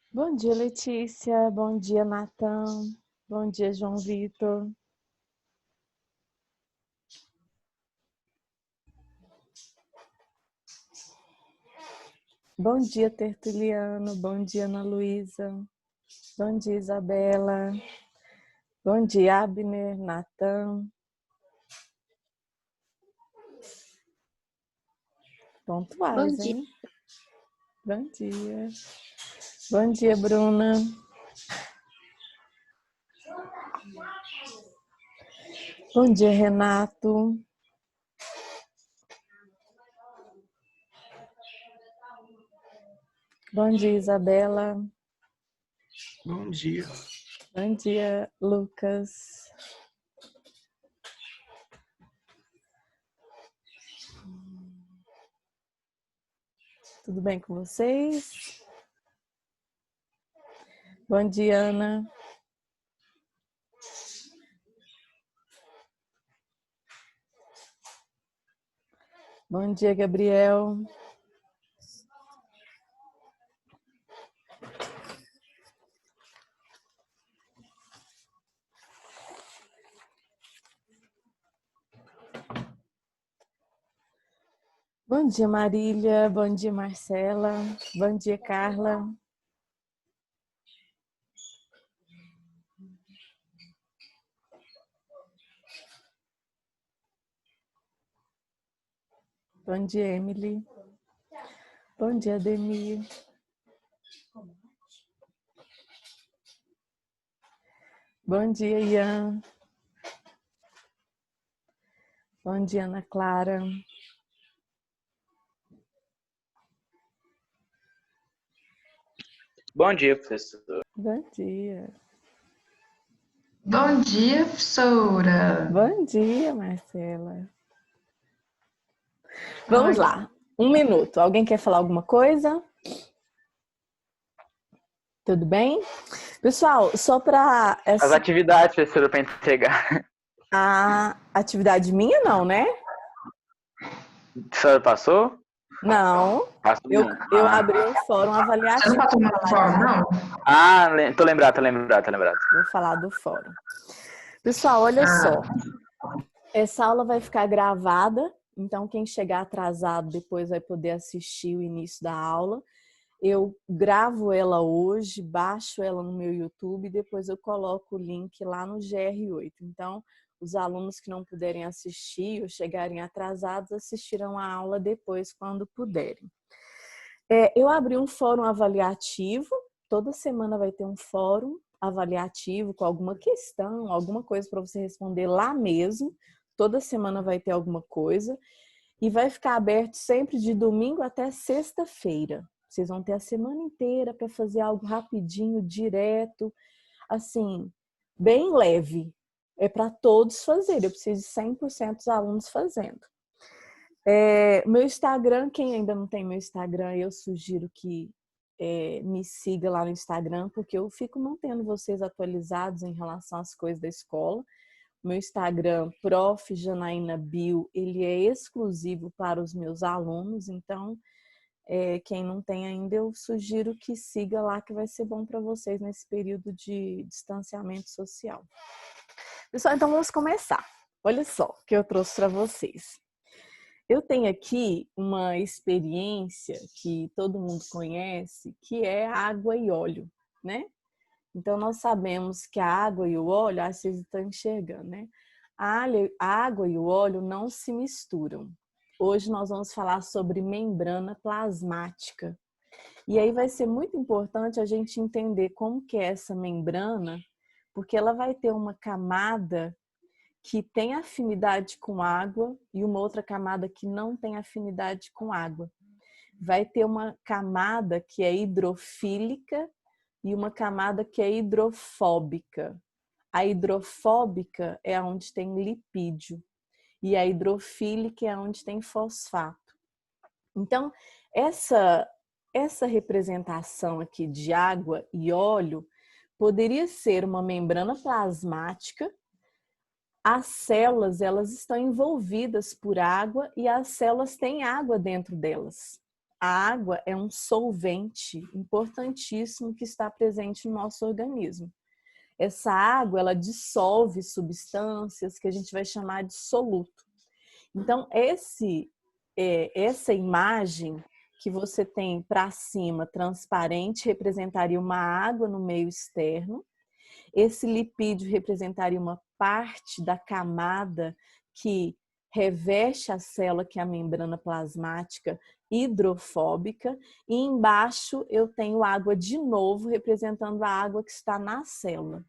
Bom dia, Letícia. Bom dia, Natan. Bom dia, João Vitor. Bom dia, Tertuliano. Bom dia, Ana Luísa. Bom dia, Isabela. Bom dia, Abner, Natan. Bom Pontuais, dia. hein? Bom dia. Bom dia, Bruna. Bom dia, Renato. Bom dia, Isabela. Bom dia. Bom dia, Lucas. Tudo bem com vocês? Bom dia, Ana. Bom dia, Gabriel. Bom dia, Marília. Bom dia, Marcela. Bom dia, Carla. Bom dia, Emily. Bom dia, Ademir. Bom dia, Ian. Bom dia, Ana Clara. Bom dia, professor. Bom dia. Bom dia, professora. Bom dia, Marcela. Vamos Ai, lá. 1 minuto. Alguém quer falar alguma coisa? Tudo bem? Pessoal, só para As atividades, professora, para entregar. a atividade minha, não, né? A senhora passou? Não. Passou. Eu abri um fórum você não avaliativo. tá tomando forma, não? Ah, tô lembrado. Vou falar do fórum. Pessoal, olha só. Essa aula vai ficar gravada, então quem chegar atrasado depois vai poder assistir o início da aula. Eu gravo ela hoje, baixo ela no meu YouTube e depois eu coloco o link lá no GR8. Então, os alunos que não puderem assistir ou chegarem atrasados assistirão a aula depois, quando puderem. Eu abri um fórum avaliativo, toda semana vai ter um fórum avaliativo com alguma questão, alguma coisa para você responder lá mesmo. Toda semana vai ter alguma coisa e vai ficar aberto sempre de domingo até sexta-feira. Vocês vão ter a semana inteira para fazer algo rapidinho, direto, assim, bem leve. É para todos fazerem, eu preciso de 100% dos alunos fazendo. Meu Instagram, quem ainda não tem meu Instagram, eu sugiro que me siga lá no Instagram, porque eu fico mantendo vocês atualizados em relação às coisas da escola. Meu Instagram, Prof. Janaína Bill, ele é exclusivo para os meus alunos, então quem não tem ainda, eu sugiro que siga lá, que vai ser bom para vocês nesse período de distanciamento social. Pessoal, então vamos começar. Olha só o que eu trouxe para vocês. Eu tenho aqui uma experiência que todo mundo conhece, que é água e óleo, né? Então, nós sabemos que a água e o óleo, vocês estão enxergando, né? A água e o óleo não se misturam. Hoje nós vamos falar sobre membrana plasmática. E aí vai ser muito importante a gente entender como que é essa membrana, porque ela vai ter uma camada que tem afinidade com água e uma outra camada que não tem afinidade com água. Vai ter uma camada que é hidrofílica e uma camada que é hidrofóbica. A hidrofóbica é onde tem lipídio e a hidrofílica é onde tem fosfato. Então, essa representação aqui de água e óleo poderia ser uma membrana plasmática. As células, elas estão envolvidas por água e as células têm água dentro delas. a água é um solvente importantíssimo que está presente no nosso organismo. Essa água, ela dissolve substâncias que a gente vai chamar de soluto. Então, essa imagem que você tem para cima, transparente, representaria uma água no meio externo. Esse lipídio representaria uma parte da camada que reveste a célula, que é a membrana plasmática hidrofóbica. E embaixo eu tenho água de novo, representando a água que está na célula.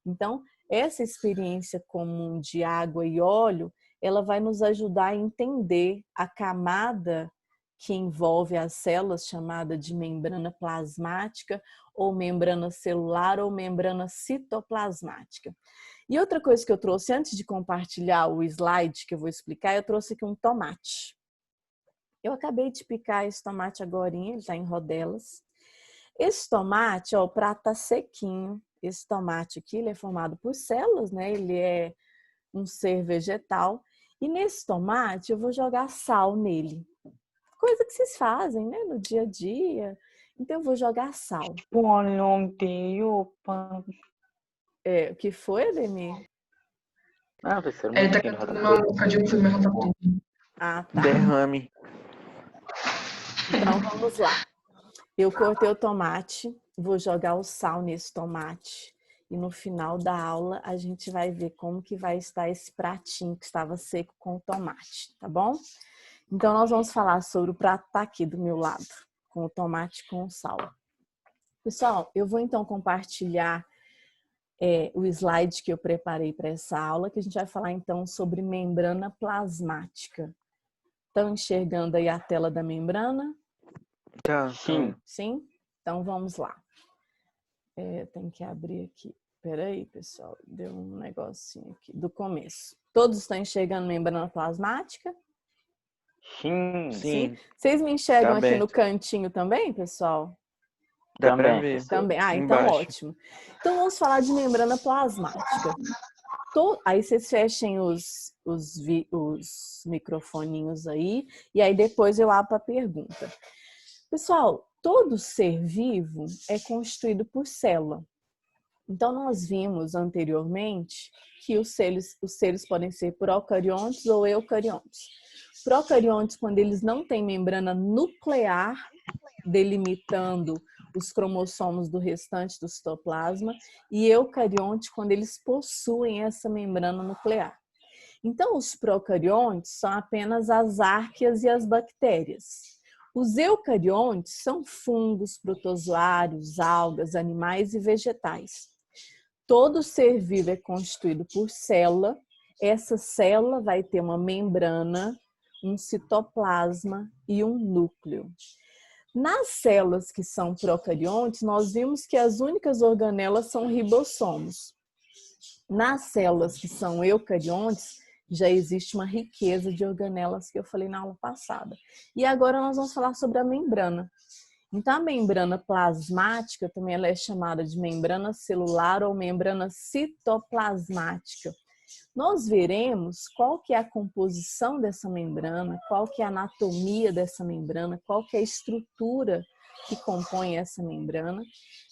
Então, essa experiência comum de água e óleo, ela vai nos ajudar a entender a camada que envolve as células, chamada de membrana plasmática, ou membrana celular, ou membrana citoplasmática. E outra coisa que eu trouxe, antes de compartilhar o slide que eu vou explicar, eu trouxe aqui um tomate. Eu acabei de picar esse tomate agora, ele está em rodelas. Esse tomate, ó, o prato tá sequinho. Esse tomate aqui, ele é formado por células, né? Ele é um ser vegetal. E nesse tomate, eu vou jogar sal nele. Coisa que vocês fazem, né? No dia a dia. Então, eu vou jogar sal. O que foi, Ademir? Ah, professor, Ele tá cantando uma música de um filme Ratatouille. Ah, tá. Derrame. Então, vamos lá. Eu cortei o tomate, vou jogar o sal nesse tomate. E no final da aula, a gente vai ver como que vai estar esse pratinho que estava seco com o tomate, tá bom? Então, nós vamos falar sobre o prato que tá aqui do meu lado, com o tomate com o sal. Pessoal, eu vou então compartilhar o slide que eu preparei para essa aula, que a gente vai falar então sobre membrana plasmática. Estão enxergando aí a tela da membrana? Sim. Sim? Então vamos lá. Tem que abrir aqui. Peraí, pessoal, deu um negocinho aqui do começo. Todos estão enxergando membrana plasmática? Sim. Vocês me enxergam Tá aqui aberto. no cantinho também, pessoal? Dá pra Também. ver. Também. Ah, então Embaixo. ótimo. Então vamos falar de membrana plasmática. Aí vocês fechem os microfoninhos aí e aí depois eu abro a pergunta. Pessoal, todo ser vivo é constituído por célula. Então nós vimos anteriormente que os seres podem ser procariontes ou eucariontes. Procariontes, quando eles não têm membrana nuclear delimitando os cromossomos do restante do citoplasma, e eucarionte quando eles possuem essa membrana nuclear. Então, os procariontes são apenas as árqueas e as bactérias. Os eucariontes são fungos, protozoários, algas, animais e vegetais. Todo ser vivo é constituído por célula. Essa célula vai ter uma membrana, um citoplasma e um núcleo. Nas células que são procariontes, nós vimos que as únicas organelas são ribossomos. Nas células que são eucariontes, já existe uma riqueza de organelas que eu falei na aula passada. E agora nós vamos falar sobre a membrana. Então, a membrana plasmática também ela é chamada de membrana celular ou membrana citoplasmática. Nós veremos qual que é a composição dessa membrana, qual que é a anatomia dessa membrana, qual que é a estrutura que compõe essa membrana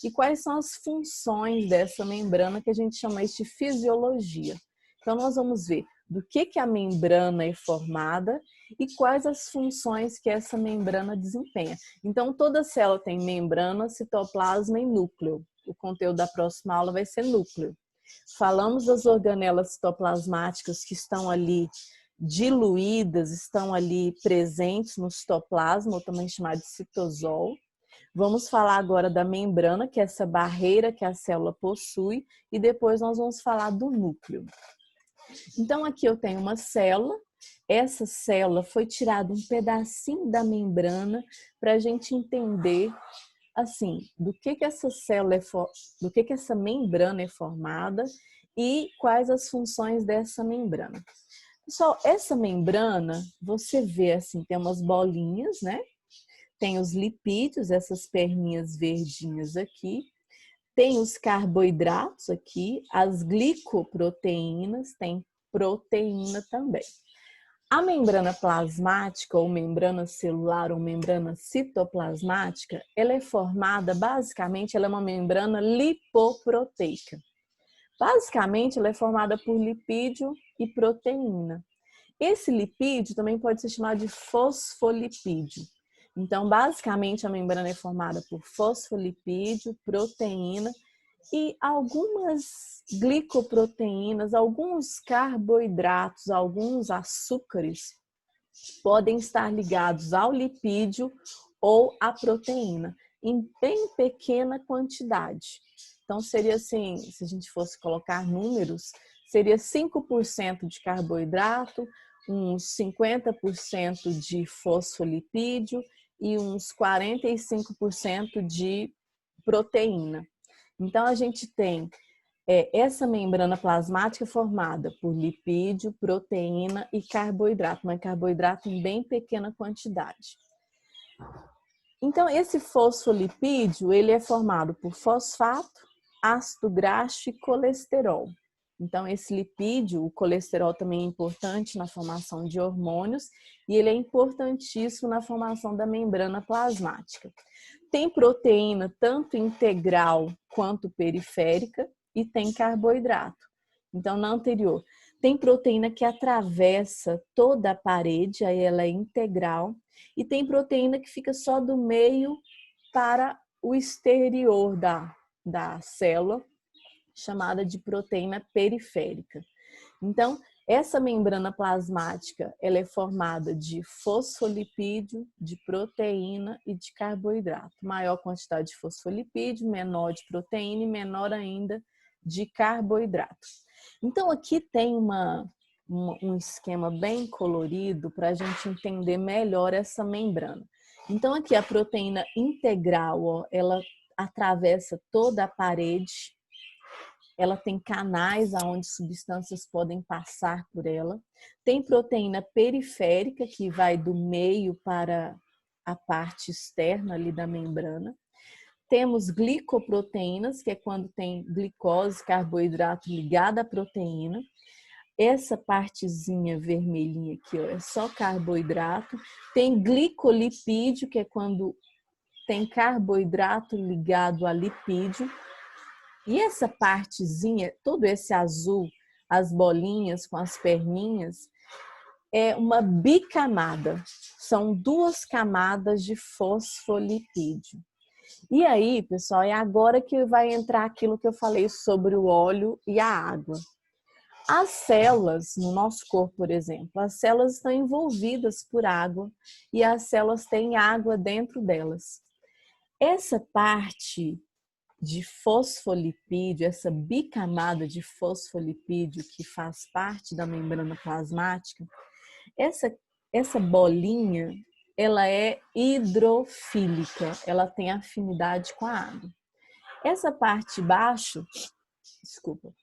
e quais são as funções dessa membrana que a gente chama de fisiologia. Então, nós vamos ver do que a membrana é formada e quais as funções que essa membrana desempenha. Então, toda célula tem membrana, citoplasma e núcleo. O conteúdo da próxima aula vai ser núcleo. Falamos das organelas citoplasmáticas que estão ali diluídas, estão ali presentes no citoplasma, ou também chamado de citosol. Vamos falar agora da membrana, que é essa barreira que a célula possui, e depois nós vamos falar do núcleo. Então aqui eu tenho uma célula, essa célula foi tirado um pedacinho da membrana para a gente entender assim, do que essa célula do que essa membrana é formada e quais as funções dessa membrana. Pessoal, essa membrana, você vê assim, tem umas bolinhas, né? Tem os lipídios, essas perninhas verdinhas aqui. Tem os carboidratos aqui, as glicoproteínas, tem proteína também. A membrana plasmática, ou membrana celular, ou membrana citoplasmática, ela é formada, basicamente, ela é uma membrana lipoproteica. Basicamente, ela é formada por lipídio e proteína. Esse lipídio também pode ser chamado de fosfolipídio. Então, basicamente, a membrana é formada por fosfolipídio, proteína e algumas glicoproteínas, alguns carboidratos, alguns açúcares podem estar ligados ao lipídio ou à proteína, em bem pequena quantidade. Então, seria assim, se a gente fosse colocar números, seria 5% de carboidrato, uns 50% de fosfolipídio e uns 45% de proteína. Então, a gente tem essa membrana plasmática formada por lipídio, proteína e carboidrato, mas carboidrato em bem pequena quantidade. Então, esse fosfolipídio, ele é formado por fosfato, ácido graxo e colesterol. Então, esse lipídio, o colesterol também é importante na formação de hormônios e ele é importantíssimo na formação da membrana plasmática. Tem proteína tanto integral quanto periférica e tem carboidrato. Então, na anterior, tem proteína que atravessa toda a parede, aí ela é integral, e tem proteína que fica só do meio para o exterior da célula, chamada de proteína periférica. Então, essa membrana plasmática, ela é formada de fosfolipídio, de proteína e de carboidrato. Maior quantidade de fosfolipídio, menor de proteína e menor ainda de carboidrato. Então, aqui tem um esquema bem colorido para a gente entender melhor essa membrana. Então, aqui a proteína integral, ó, ela atravessa toda a parede. Ela tem canais aonde substâncias podem passar por ela. Tem proteína periférica, que vai do meio para a parte externa ali da membrana. Temos glicoproteínas, que é quando tem glicose, carboidrato ligado à proteína. Essa partezinha vermelhinha aqui, ó, é só carboidrato. Tem glicolipídio, que é quando tem carboidrato ligado a lipídio. E essa partezinha, todo esse azul, as bolinhas com as perninhas, é uma bicamada. São 2 camadas de fosfolipídio. E aí, pessoal, é agora que vai entrar aquilo que eu falei sobre o óleo e a água. As células, no nosso corpo, por exemplo, as células estão envolvidas por água e as células têm água dentro delas. Essa parte de fosfolipídio, essa bicamada de fosfolipídio que faz parte da membrana plasmática, essa bolinha, ela é hidrofílica, ela tem afinidade com a água. Essa parte de baixo, desculpa,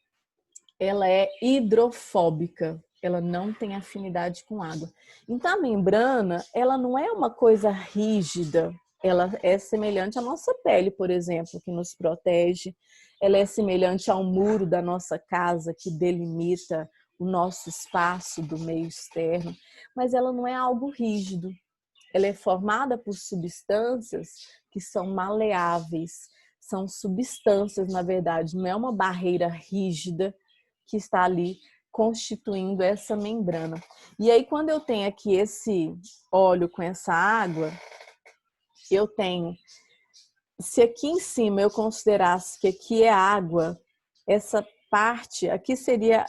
ela é hidrofóbica, ela não tem afinidade com água. Então a membrana, ela não é uma coisa rígida, ela é semelhante à nossa pele, por exemplo, que nos protege. Ela é semelhante ao muro da nossa casa, que delimita o nosso espaço do meio externo, mas ela não é algo rígido. Ela é formada por substâncias que são maleáveis, são substâncias, na verdade, não é uma barreira rígida que está ali constituindo essa membrana. E aí, quando eu tenho aqui esse óleo com essa água, eu tenho, se aqui em cima eu considerasse que aqui é água, essa parte, aqui seria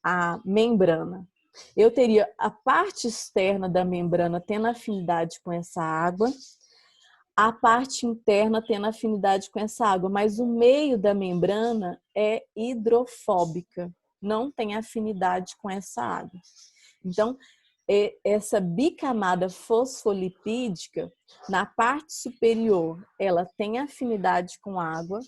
a membrana. Eu teria a parte externa da membrana tendo afinidade com essa água, a parte interna tendo afinidade com essa água, mas o meio da membrana é hidrofóbica, não tem afinidade com essa água. Então, essa bicamada fosfolipídica, na parte superior, ela tem afinidade com água,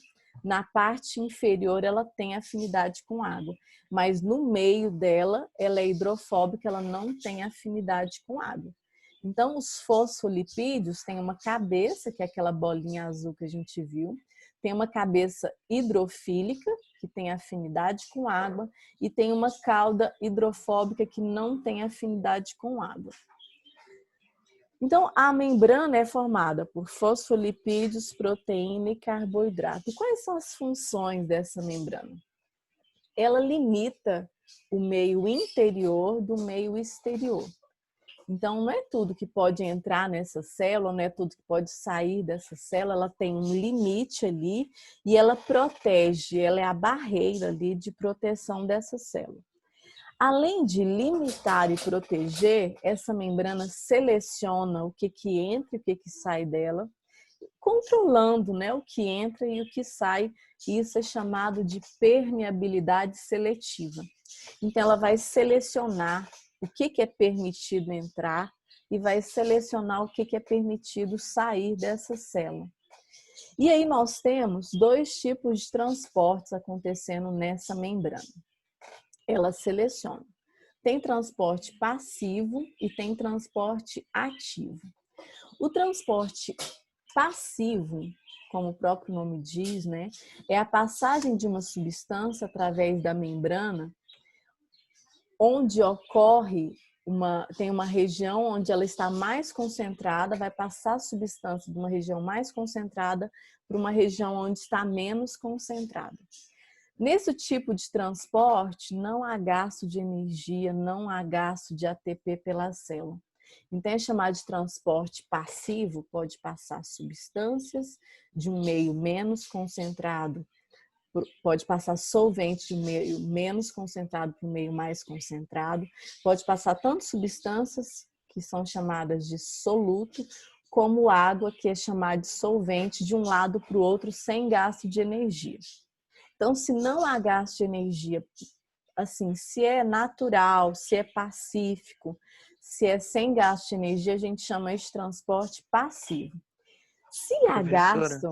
na parte inferior, ela tem afinidade com água, mas no meio dela, ela é hidrofóbica, ela não tem afinidade com água. Então, os fosfolipídios têm uma cabeça, que é aquela bolinha azul que a gente viu, tem uma cabeça hidrofílica que tem afinidade com água, e tem uma cauda hidrofóbica que não tem afinidade com água. Então, a membrana é formada por fosfolipídios, proteína e carboidrato. E quais são as funções dessa membrana? Ela limita o meio interior do meio exterior. Então, não é tudo que pode entrar nessa célula, não é tudo que pode sair dessa célula, ela tem um limite ali e ela protege, ela é a barreira ali de proteção dessa célula. Além de limitar e proteger, essa membrana seleciona o que entra e o que sai dela, controlando, né, o que entra e o que sai. Isso é chamado de permeabilidade seletiva. Então, ela vai selecionar o que é permitido entrar e vai selecionar o que é permitido sair dessa célula. E aí nós temos dois tipos de transportes acontecendo nessa membrana. Ela seleciona. Tem transporte passivo e tem transporte ativo. O transporte passivo, como o próprio nome diz, né, é a passagem de uma substância através da membrana, onde tem uma região onde ela está mais concentrada, vai passar a substância de uma região mais concentrada para uma região onde está menos concentrada. Nesse tipo de transporte, não há gasto de energia, não há gasto de ATP pela célula. Então, é chamado de transporte passivo, pode passar substâncias de um meio menos concentrado, pode passar solvente de um meio menos concentrado para um meio mais concentrado, pode passar tanto substâncias, que são chamadas de soluto, como água, que é chamada de solvente, de um lado para o outro, sem gasto de energia. Então, se não há gasto de energia, assim, se é natural, se é pacífico, se é sem gasto de energia, a gente chama de transporte passivo. Se há gasto,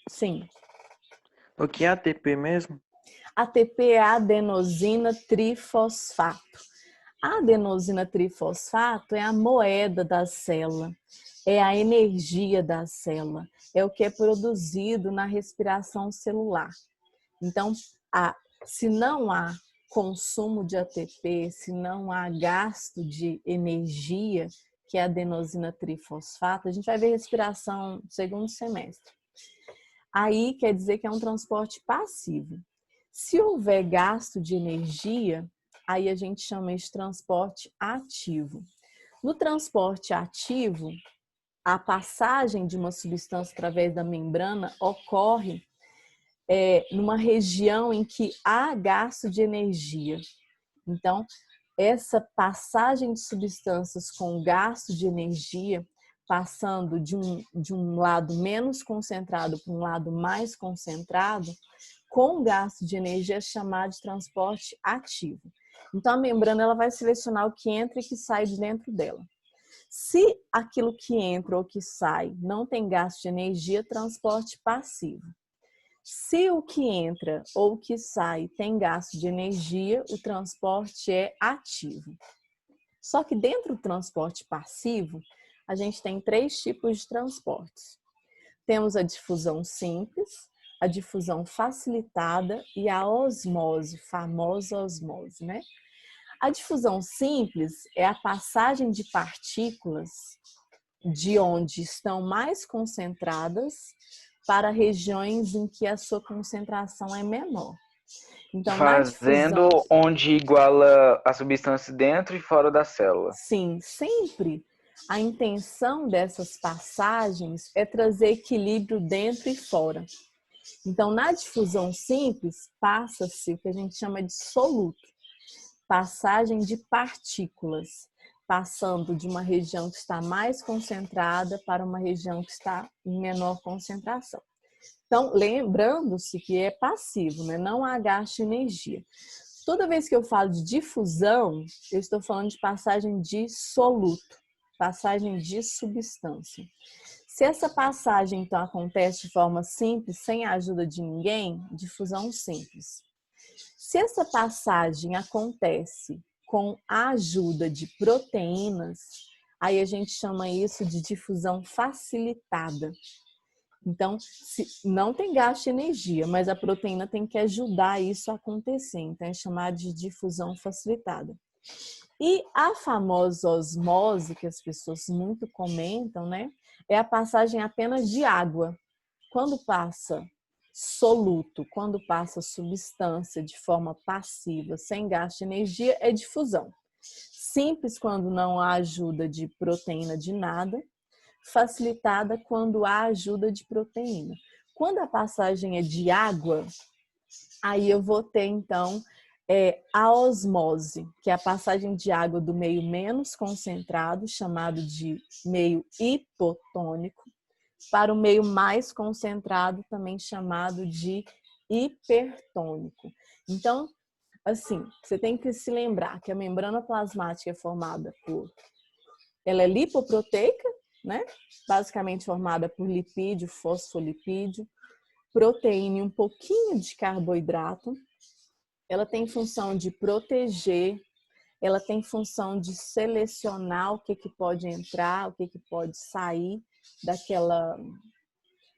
sim. O que é ATP mesmo? ATP é adenosina trifosfato. A adenosina trifosfato é a moeda da célula, é a energia da célula, é o que é produzido na respiração celular. Então, se não há consumo de ATP, se não há gasto de energia, que é a adenosina trifosfato, a gente vai ver respiração no segundo semestre. Aí quer dizer que é um transporte passivo. Se houver gasto de energia, aí a gente chama de transporte ativo. No transporte ativo, a passagem de uma substância através da membrana ocorre numa região em que há gasto de energia. Então, essa passagem de substâncias com gasto de energia, passando de um lado menos concentrado para um lado mais concentrado, com gasto de energia, é chamado de transporte ativo. Então, a membrana ela vai selecionar o que entra e o que sai de dentro dela. Se aquilo que entra ou que sai não tem gasto de energia, transporte passivo. Se o que entra ou o que sai tem gasto de energia, o transporte é ativo. Só que dentro do transporte passivo, a gente tem três tipos de transportes. Temos a difusão simples, a difusão facilitada e a osmose, famosa osmose, né? A difusão simples é a passagem de partículas de onde estão mais concentradas para regiões em que a sua concentração é menor. Então, fazendo onde iguala a substância dentro e fora da célula. Sim, sempre a intenção dessas passagens é trazer equilíbrio dentro e fora. Então, na difusão simples, passa-se o que a gente chama de soluto, passagem de partículas, passando de uma região que está mais concentrada para uma região que está em menor concentração. Então, lembrando-se que é passivo, né? Não há gasto de energia. Toda vez que eu falo de difusão, eu estou falando de passagem de soluto, passagem de substância. Se essa passagem, então, acontece de forma simples, sem a ajuda de ninguém, difusão simples. Se essa passagem acontece com a ajuda de proteínas, aí a gente chama isso de difusão facilitada. Então, não tem gasto de energia, mas a proteína tem que ajudar isso a acontecer. Então, é chamado de difusão facilitada. E a famosa osmose, que as pessoas muito comentam, né? É a passagem apenas de água. Quando passa soluto, quando passa substância de forma passiva, sem gasto de energia, é difusão. Simples quando não há ajuda de proteína de nada, facilitada quando há ajuda de proteína. Quando a passagem é de água, aí eu vou ter então a osmose, que é a passagem de água do meio menos concentrado, chamado de meio hipotônico, para o meio mais concentrado, também chamado de hipertônico. Então, assim, você tem que se lembrar que a membrana plasmática é formada por... Ela é lipoproteica, né? Basicamente formada por lipídio, fosfolipídio, proteína e um pouquinho de carboidrato. Ela tem função de proteger, ela tem função de selecionar o que pode entrar, o que pode sair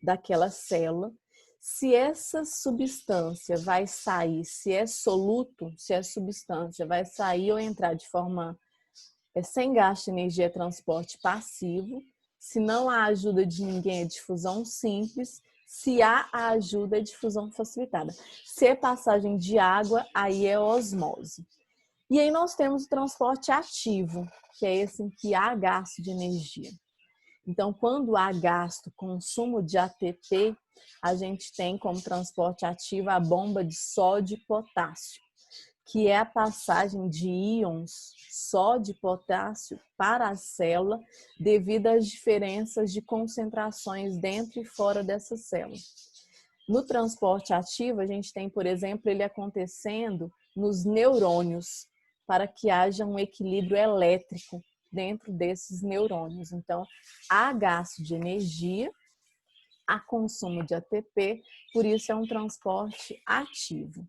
daquela célula. Se essa substância vai sair, se é soluto, se a substância vai sair ou entrar de forma sem gasto de energia, é transporte passivo. Se não há ajuda de ninguém, é difusão simples. Se há a ajuda, é difusão facilitada. Se é passagem de água, aí é osmose. E aí nós temos o transporte ativo, que é esse em que há gasto de energia. Então, quando há gasto, consumo de ATP, a gente tem como transporte ativo a bomba de sódio e potássio, que é a passagem de íons sódio e potássio para a célula devido às diferenças de concentrações dentro e fora dessa célula. No transporte ativo, a gente tem, por exemplo, ele acontecendo nos neurônios, para que haja um equilíbrio elétrico dentro desses neurônios. Então, há gasto de energia, há consumo de ATP, por isso é um transporte ativo.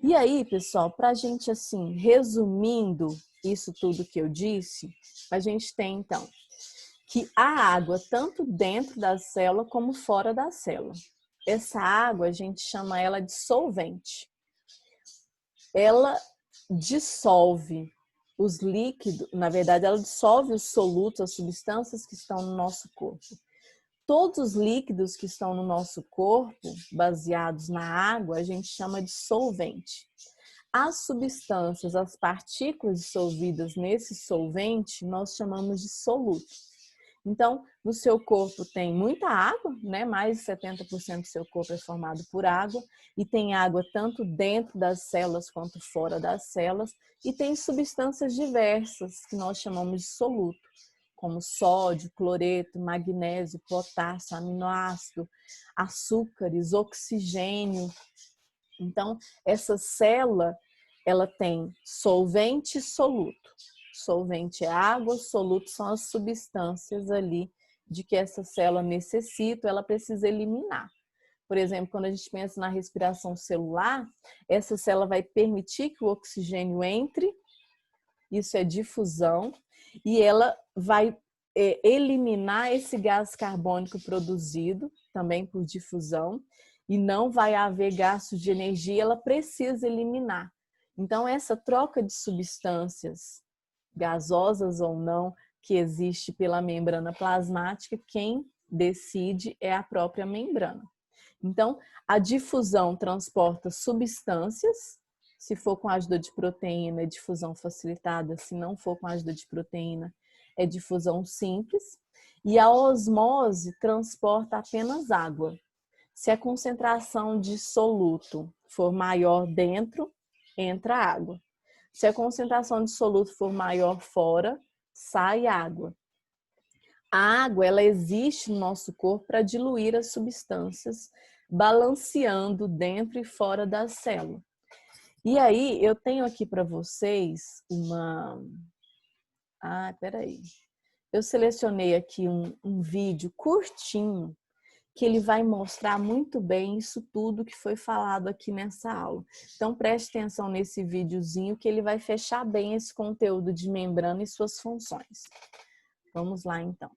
E aí, pessoal, para a gente, assim, resumindo isso tudo que eu disse, a gente tem, então, que há água tanto dentro da célula como fora da célula. Essa água, a gente chama ela de solvente. Ela dissolve os líquidos, na verdade, ela dissolve os solutos, as substâncias que estão no nosso corpo. Todos os líquidos que estão no nosso corpo, baseados na água, a gente chama de solvente. As substâncias, as partículas dissolvidas nesse solvente, nós chamamos de soluto. Então, no seu corpo tem muita água, né? Mais de 70% do seu corpo é formado por água, e tem água tanto dentro das células quanto fora das células, e tem substâncias diversas que nós chamamos de soluto, como sódio, cloreto, magnésio, potássio, aminoácido, açúcares, oxigênio. Então, essa célula, ela tem solvente e soluto. Solvente é água, soluto são as substâncias ali de que essa célula necessita, ela precisa eliminar. Por exemplo, quando a gente pensa na respiração celular, essa célula vai permitir que o oxigênio entre, isso é difusão, e ela vai eliminar esse gás carbônico produzido, também por difusão, e não vai haver gasto de energia, ela precisa eliminar. Então, essa troca de substâncias, gasosas ou não, que existe pela membrana plasmática, quem decide é a própria membrana. Então, a difusão transporta substâncias, se for com a ajuda de proteína, é difusão facilitada, se não for com a ajuda de proteína, é difusão simples. E a osmose transporta apenas água. Se a concentração de soluto for maior dentro, entra água. Se a concentração de soluto for maior fora, sai água. A água, ela existe no nosso corpo para diluir as substâncias, balanceando dentro e fora da célula. E aí, eu tenho aqui para vocês uma... peraí. Eu selecionei aqui um vídeo curtinho que ele vai mostrar muito bem isso tudo que foi falado aqui nessa aula. Então, preste atenção nesse videozinho que ele vai fechar bem esse conteúdo de membrana e suas funções. Vamos lá, então.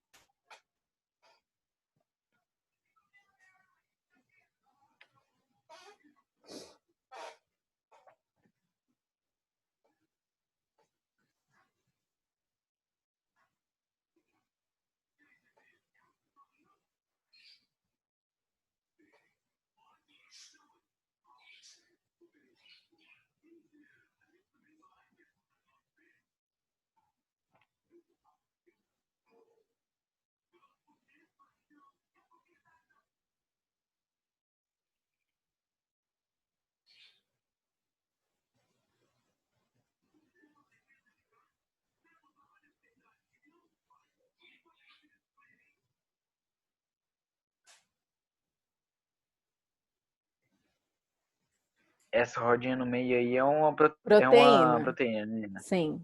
essa rodinha no meio aí é uma Proteína. proteína. Sim.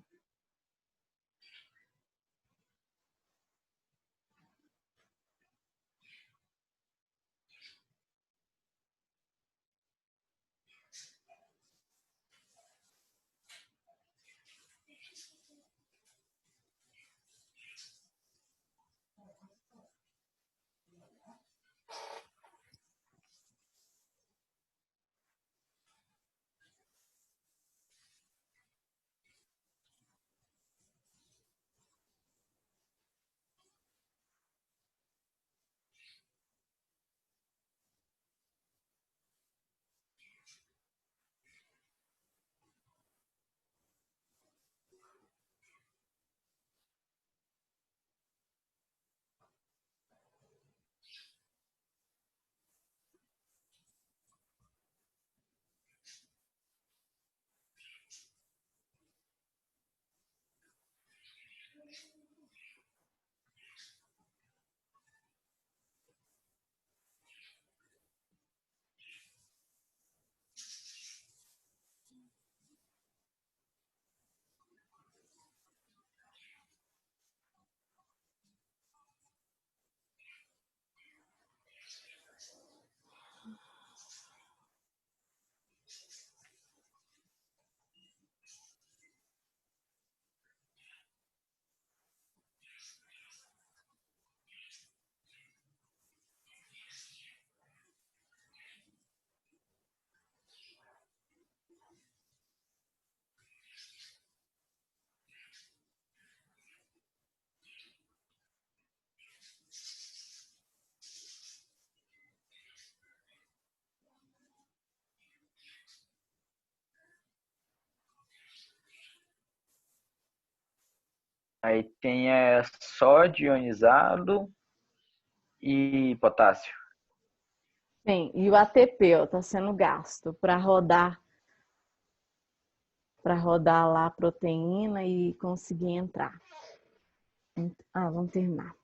Aí tem sódio ionizado e potássio. Sim, e o ATP está sendo gasto para rodar lá a proteína e conseguir entrar. Vamos terminar.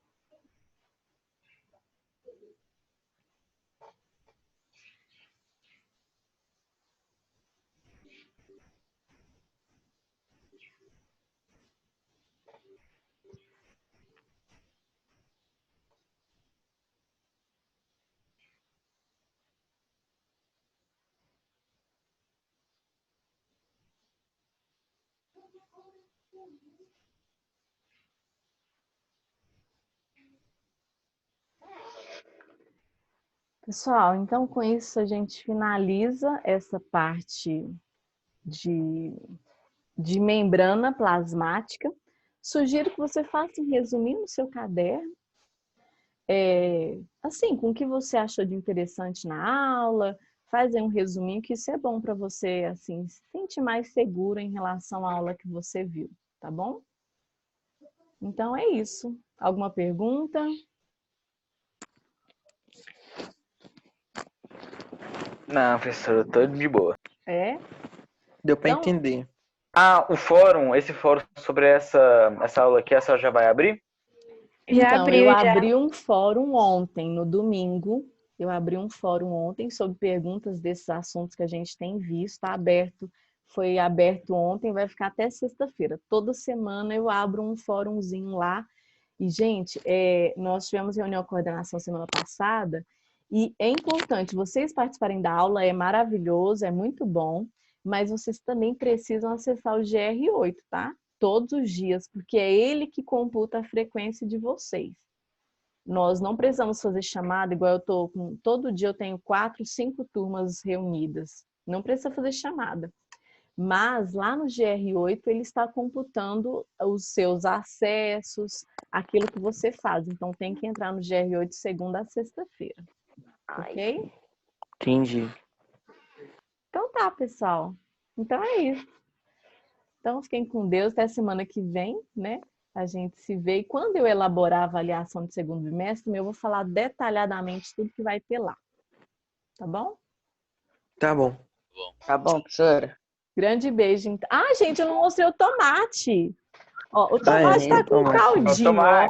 Pessoal, então com isso a gente finaliza essa parte de membrana plasmática. Sugiro que você faça um resuminho no seu caderno, assim, com o que você achou de interessante na aula, faz aí um resuminho, que isso é bom para você, assim, se sentir mais seguro em relação à aula que você viu, tá bom? Então é isso. Alguma pergunta? Não, professor, eu tô de boa. É? Deu para Então, entender. O fórum, esse fórum sobre essa aula aqui, a senhora já vai abrir? Então, abriu, eu já. abri um fórum ontem, no domingo. Eu abri um fórum ontem sobre perguntas desses assuntos que a gente tem visto. Está aberto, foi aberto ontem, vai ficar até sexta-feira. Toda semana eu abro um fórumzinho lá. E, gente, nós tivemos reunião de coordenação semana passada e é importante vocês participarem da aula, é maravilhoso, é muito bom, mas vocês também precisam acessar o GR8, tá? Todos os dias, porque é ele que computa a frequência de vocês. Nós não precisamos fazer chamada, igual eu tô com... Todo dia eu tenho 4, 5 turmas reunidas. Não precisa fazer chamada. Mas lá no GR8 ele está computando os seus acessos, aquilo que você faz. Então tem que entrar no GR8 de segunda a sexta-feira. Ok? Entendi. Então tá, pessoal. Então é isso. Então, fiquem com Deus até semana que vem, né? A gente se vê. E quando eu elaborar a avaliação de segundo bimestre, eu vou falar detalhadamente tudo que vai ter lá. Tá bom? Tá bom. Tá bom, professora. Grande beijo. Gente, eu não mostrei o tomate. Ó, o é, tomate tá com um tomate. caldinho, ó.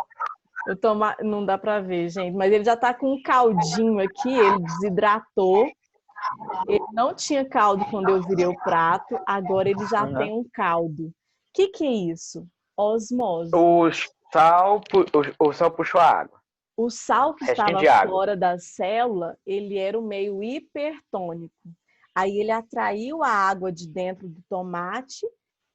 O tomate, não dá pra ver, gente, mas ele já tá com um caldinho aqui, ele desidratou. Ele não tinha caldo quando eu virei o prato, agora ele já Aham. tem um caldo. O que é isso? Osmose. O sal puxou a água. O sal que Restinho estava de água. fora da célula, ele era o meio hipertônico. Aí ele atraiu a água de dentro do tomate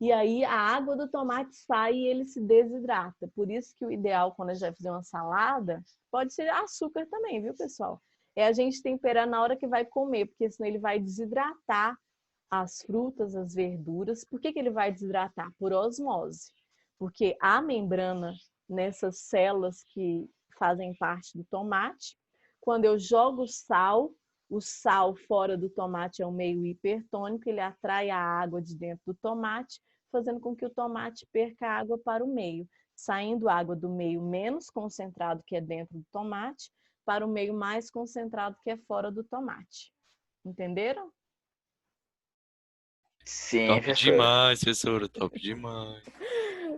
e aí a água do tomate sai e ele se desidrata. Por isso que o ideal quando a gente vai fazer uma salada, pode ser açúcar também, viu, pessoal? É a gente temperar na hora que vai comer, porque senão ele vai desidratar as frutas, as verduras. Por que ele vai desidratar? Por osmose. Porque a membrana nessas células que fazem parte do tomate, quando eu jogo o sal fora do tomate é um meio hipertônico, ele atrai a água de dentro do tomate, fazendo com que o tomate perca água para o meio, saindo água do meio menos concentrado, que é dentro do tomate, para o meio mais concentrado, que é fora do tomate. Entenderam? Sim, Top professora. demais, professora. Top demais.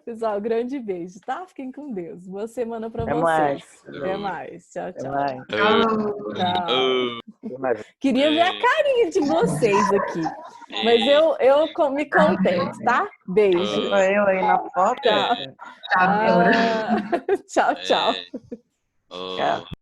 Pessoal, grande beijo, tá? Fiquem com Deus. Boa semana para Até vocês. mais. Até mais. Tchau, Até tchau. mais. Tchau. Tchau. Mas Queria ver a carinha de vocês aqui. Mas eu me contento, tá? Beijo. Sou eu aí na foto? Tchau. Tchau, Débora. Tchau, tchau. Oh. Tchau.